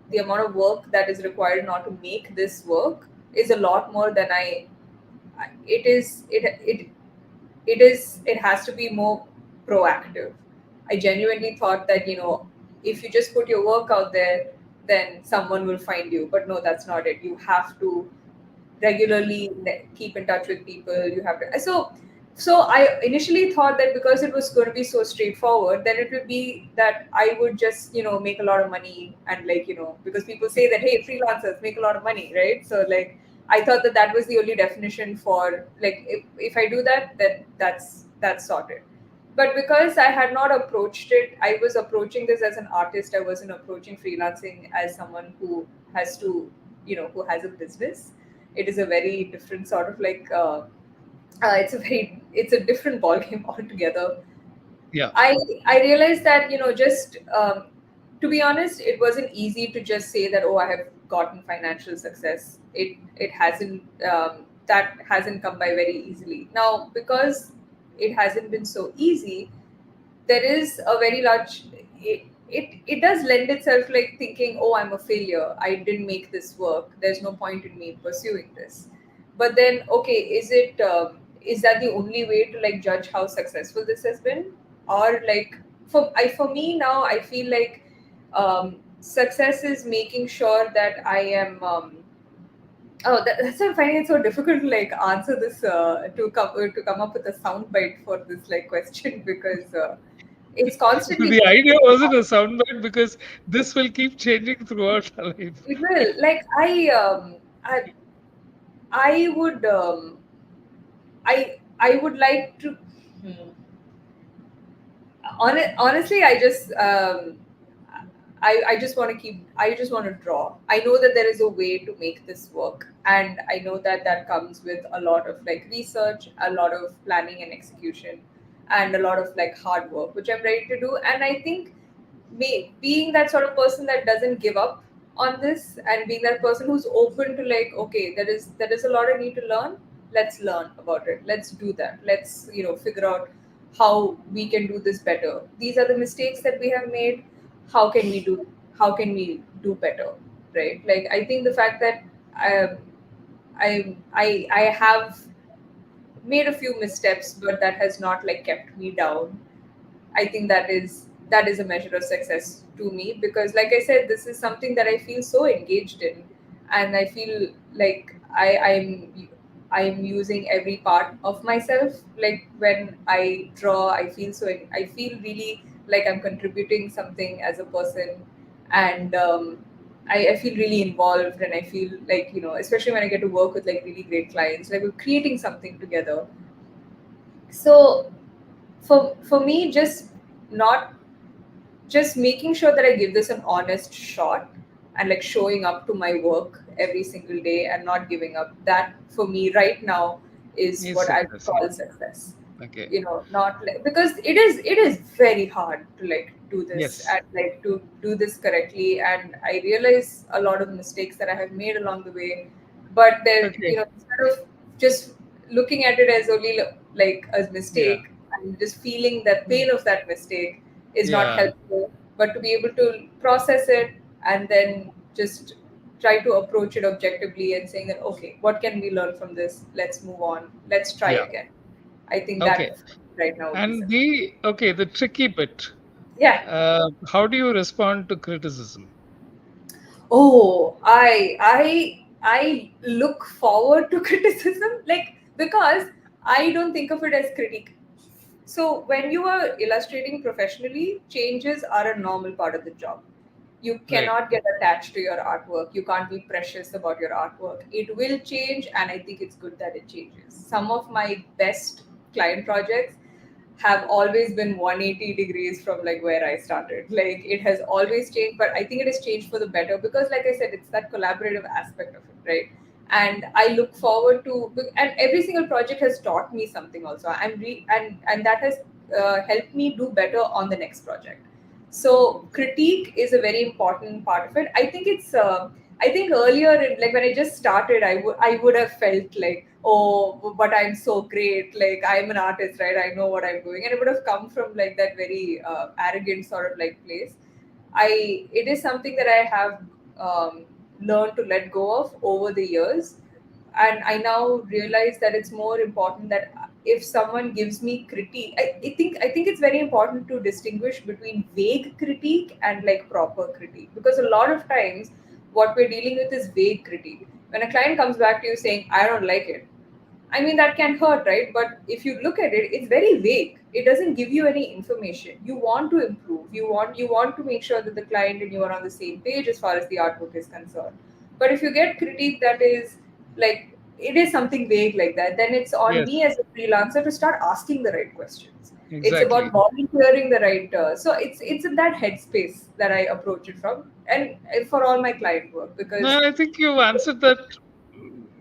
the amount of work that is required not to make this work is a lot more than it is it has to be more proactive. I genuinely thought that, if you just put your work out there, then someone will find you, but no, that's not it. You have to regularly keep in touch with people. You have to so I initially thought that because it was going to be so straightforward, then it would be that I would just, make a lot of money, and because people say that, hey, freelancers make a lot of money, right? So like, I thought that that was the only definition for, like, if I do that, then that's sorted. But because I had not approached it, I was approaching this as an artist. I wasn't approaching freelancing as someone who has to, who has a business. It is a very different sort of like, it's a different ballgame altogether. Yeah. I I realized that, just to be honest, it wasn't easy to just say that, oh, I have gotten financial success. It hasn't, that hasn't come by very easily. Now, because it hasn't been so easy, there is a very large, it does lend itself like thinking, oh, I'm a failure, I didn't make this work, there's no point in me pursuing this. But then, okay, is that the only way to like judge how successful this has been? Or like, for me now, I feel like, success is making sure that I am, that's why I'm finding it so difficult to like answer this, to come up with a sound bite for this like question, because it's constantly The idea changing. wasn't a soundbite because this will keep changing throughout our life. It will, like, I would, I would like to. Hmm. Honestly, I just want to I just want to draw. I know that there is a way to make this work, and I know that that comes with a lot of like research, a lot of planning and execution, and a lot of like hard work, which I'm ready to do. And I think me being that sort of person that doesn't give up on this, and being that person who's open to like, okay, there is a lot I need to learn. Let's learn about it. Let's do that. Let's, figure out how we can do this better. These are the mistakes that we have made. How can we do? How can we do better? Right? Like, I think the fact that um, I have made a few missteps, but that has not like kept me down. I think that is a measure of success to me, because, like I said, this is something that I feel so engaged in, and I feel like I'm using every part of myself. Like, when I draw, I feel really like I'm contributing something as a person, and I feel really involved, and I feel like, especially when I get to work with like really great clients, like we're creating something together. So for me, not just making sure that I give this an honest shot, and like showing up to my work every single day and not giving up. That for me right now is Is what I would success. Yeah. call success. Okay. Not like, because it is very hard to like do this Yes. and like to do this correctly. And I realize a lot of mistakes that I have made along the way. But then, Okay. instead of just looking at it as only like a Yeah. mistake, and just feeling that Mm. pain of that mistake is not Yeah. helpful, but to be able to process it, and then just try to approach it objectively and saying that, okay, what can we learn from this? Let's move on. Let's try Yeah. again. I think Okay. that right now would be And success. the tricky bit. Yeah. How do you respond to criticism? Oh, I look forward to criticism, like, because I don't think of it as critique. So when you are illustrating professionally, changes are a normal part of the job. You Right. cannot get attached to your artwork. You can't be precious about your artwork. It will change, and I think it's good that it changes. Some of my best client projects have always been 180 degrees from like where I started. Like, it has always changed, but I think it has changed for the better, because like I said, it's that collaborative aspect of it, right? and I look forward to, and every single project has taught me something also. And that has helped me do better on the next project. So critique is a very important part of it. I think it's I think earlier, like when I just started, I would have felt like, oh, but I'm so great, like I'm an artist, right? I know what I'm doing, and it would have come from like that very arrogant sort of like place. It is something that I have learned to let go of over the years, and I now realize that it's more important that if someone gives me critique, I think it's very important to distinguish between vague critique and like proper critique, because a lot of times what we're dealing with is vague critique. When a client comes back to you saying, I don't like it, I mean, that can hurt, right? But if you look at it, it's very vague. It doesn't give you any information. You want to improve. You want to make sure that the client and you are on the same page as far as the artwork is concerned. But if you get critique that is like, it is something vague like that, then it's on Yes, me as a freelancer to start asking the right questions. It's about exactly. volunteering the right. So it's in that headspace that I approach it from, and for all my client work, because No, I think you answered that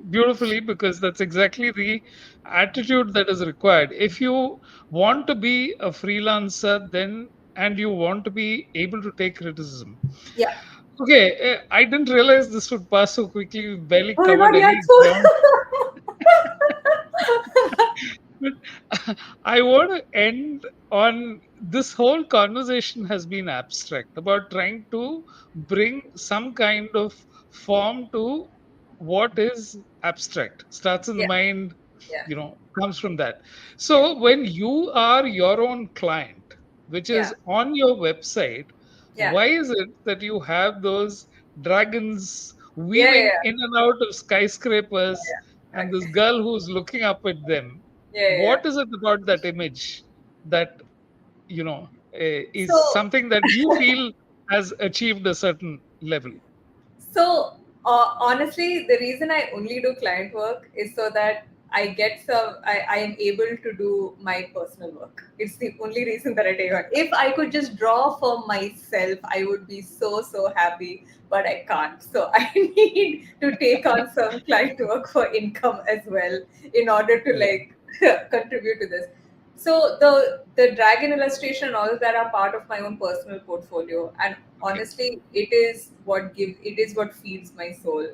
beautifully, because that's exactly the attitude that is required. If you want to be a freelancer, then and you want to be able to take criticism. yeah. Okay, I didn't realize this would pass so quickly. We barely Oh my covered god, yeah. any ground. But I want to end on this whole conversation has been abstract about trying to bring some kind of form to what is abstract. Starts in the Yeah, mind, yeah, comes from that. yeah, So when you are your own client, which is yeah, on your website, yeah, why is it that you have those dragons yeah, weaving yeah, in and out of skyscrapers yeah. and this Okay. girl who's looking up at them? Yeah, yeah, yeah. What is it about that image that is So, something that you feel has achieved a certain level? Honestly, the reason I only do client work is so that I am able to do my personal work. It's the only reason that I take on. If I could just draw for myself, I would be so, so happy, but I can't. So I need to take on some client work for income as well in order to Yeah. like contribute to this. So the dragon illustration and all of that are part of my own personal portfolio, and Okay. honestly, it is what feeds my soul.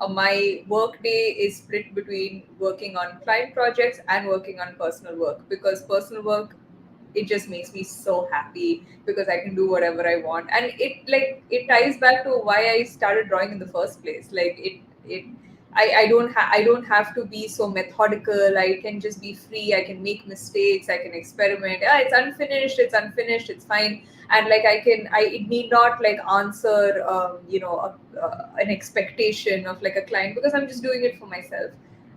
My work day is split between working on client projects and working on personal work, because personal work, it just makes me so happy because I can do whatever I want, and it ties back to why I started drawing in the first place. Like it I don't have to be so methodical. I can just be free. I can make mistakes. I can experiment. It's unfinished. It's unfinished. It's fine. And like I it need not like answer an expectation of like a client, because I'm just doing it for myself.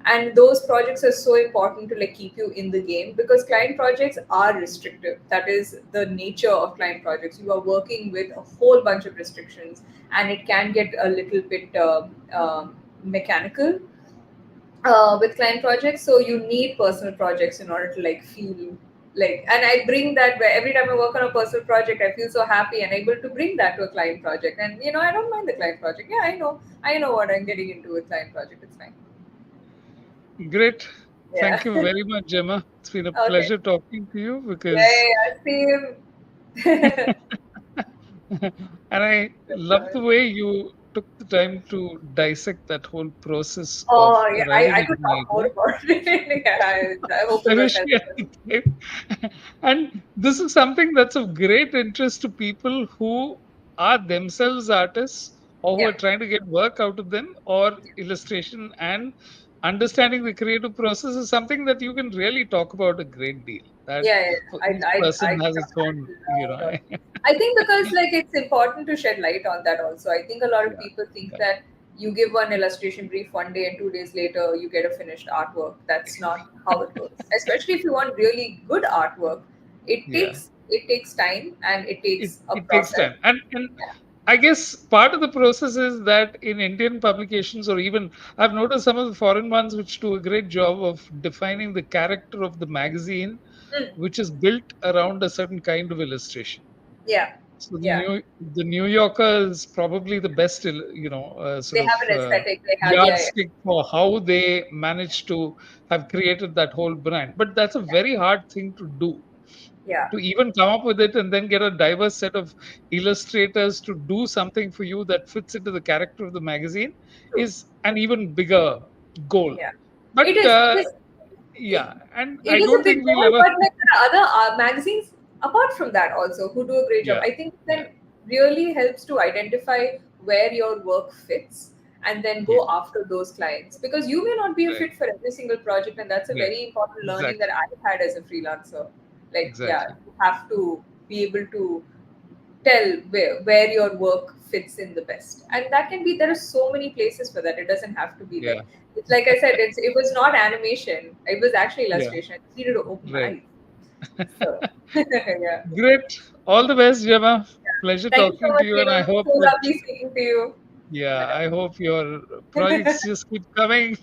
And those projects are so important to like keep you in the game, because client projects are restrictive. That is the nature of client projects. You are working with a whole bunch of restrictions, and it can get a little bit mechanical with client projects. So you need personal projects in order to like feel like, and I bring that where every time I work on a personal project, I feel so happy and able to bring that to a client project. And I don't mind the client project. Yeah, I know what I'm getting into with client project. It's fine. Great. Yeah. Thank you very much, Gemma. It's been a Okay. pleasure talking to you Yeah, because yeah, yeah. Same. and I love the way you took the time to dissect that whole process of Oh, yeah. I arriving at could an talk more idea. about it. Yeah, I hope I it was wish we had helpful. the time. And this is something that's of great interest to people who are themselves artists or who are Yeah. trying to get work out of them, or illustration and understanding the creative process is something that you can really talk about a great deal. That Yeah, yeah. for I, each I, person I has could its own, imagine that. yeah, I think because like it's important to shed light on that also. I think a lot of people think yeah. that you give one illustration brief one day and 2 days later you get a finished artwork. That's not how it goes. Especially if you want really good artwork, Yeah. it takes time and it it takes a it takes process. time, and Yeah. I guess part of the process is that in Indian publications, or even I've noticed some of the foreign ones which do a great job of defining the character of the magazine, Mm. which is built around a certain kind of illustration. Yeah. So Yeah, the New Yorker is probably the best, they sort of have an aesthetic. They have, yeah, yeah, yardstick for how they managed to have created that whole brand. But that's a very hard thing to do, yeah. to even come up with it and then get a diverse set of illustrators to do something for you that fits into the character of the magazine True. is an even bigger goal. Yeah. But It is. It is. It, yeah, and I it is a don't big think we'll goal, ever. but like there are other magazines apart from that also who do a great job. Yeah, I think yeah, then really helps to identify where your work fits and then yeah, go after those clients, because you may not be a right, fit for every single project, and that's a right, very important learning that exactly, I had as a freelancer. Like, yeah, exactly. you have to be able to tell where your work fits in the best, and that can be, there are so many places for that. It doesn't have to be Yeah, like, it's like I said, it was not animation, it was actually yeah, illustration. I just needed to open my right. eyes. So yeah. Great. All the best, Gemma. Yeah. Pleasure Thank you so talking to much, you, and I Venu. hope So that, lovely speaking to you. yeah, Whatever. I hope your projects just keep coming.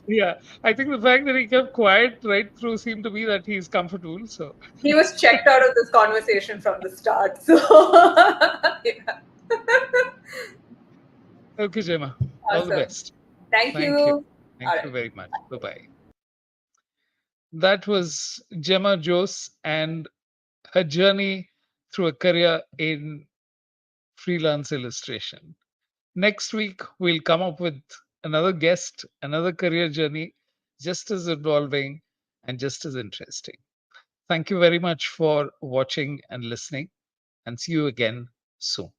Yeah, I think the fact that he kept quiet right through seemed to be that he's comfortable. So, He was checked out of this conversation from the start. So yeah. okay, Gemma, all the Awesome. best. Thank Thank you. you. All Thank you right. very much. Bye bye. That was Gemma Jose and her journey through a career in freelance illustration. Next week, we'll come up with another guest, another career journey, just as involving and just as interesting. Thank you very much for watching and listening, and see you again soon.